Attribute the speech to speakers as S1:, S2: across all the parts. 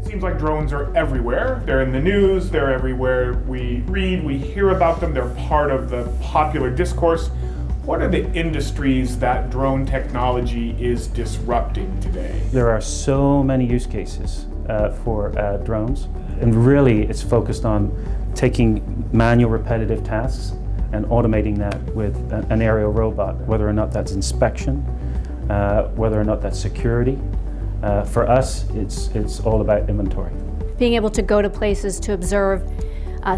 S1: seems like drones are everywhere. They're in the news, they're everywhere. We read, we hear about them, they're part of the popular discourse. What are the industries that drone technology is disrupting today?
S2: There are so many use cases for drones, and really it's focused on taking manual repetitive tasks and automating that with an aerial robot, whether or not that's inspection, whether or not that's security. For us, it's all about inventory.
S3: Being able to go to places to observe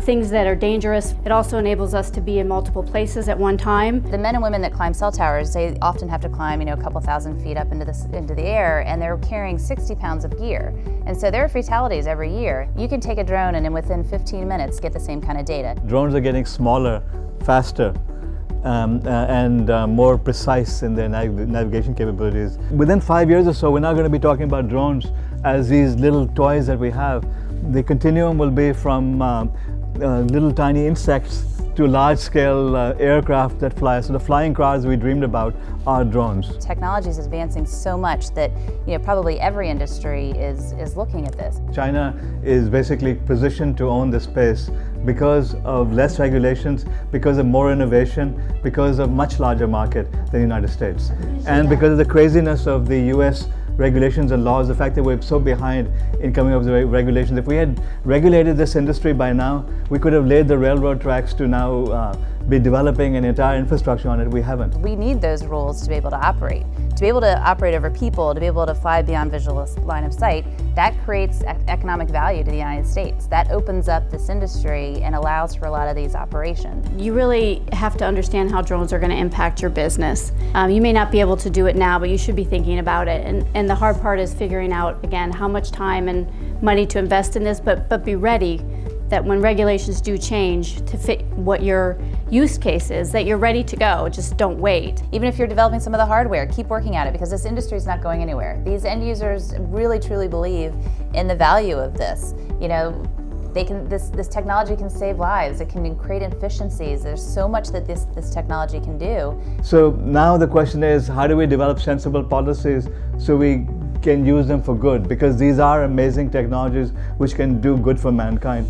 S3: things that are dangerous. It also enables us to be in multiple places at one time.
S4: The men and women that climb cell towers, they often have to climb, a couple thousand feet up into the air, and they're carrying 60 pounds of gear. And so there are fatalities every year. You can take a drone and within 15 minutes get the same kind of data.
S5: Drones are getting smaller, faster, and more precise in their navigation capabilities. Within 5 years or so, we're not going to be talking about drones as these little toys that we have. The continuum will be from little tiny insects to large-scale aircraft that fly. So the flying cars we dreamed about are drones.
S4: Technology is advancing so much that probably every industry is looking at this.
S5: China is basically positioned to own this space because of less regulations, because of more innovation, because of much larger market than the United States. And because of the craziness of the US regulations and laws, the fact that we're so behind in coming up with regulations. If we had regulated this industry by now, we could have laid the railroad tracks to now be developing an entire infrastructure on it. We haven't.
S4: We need those rules to be able to operate. To be able to operate over people, to be able to fly beyond visual line of sight, that creates economic value to the United States. That opens up this industry and allows for a lot of these operations.
S3: You really have to understand how drones are going to impact your business. You may not be able to do it now, but you should be thinking about it. And the hard part is figuring out, again, how much time and money to invest in this, but be ready that when regulations do change to fit what your use case is, that you're ready to go, just don't wait.
S4: Even if you're developing some of the hardware, keep working at it because this industry is not going anywhere. These end users really truly believe in the value of this. This technology can save lives, it can create efficiencies. There's so much that this technology can do.
S5: So now the question is, how do we develop sensible policies so we can use them for good? Because these are amazing technologies which can do good for mankind.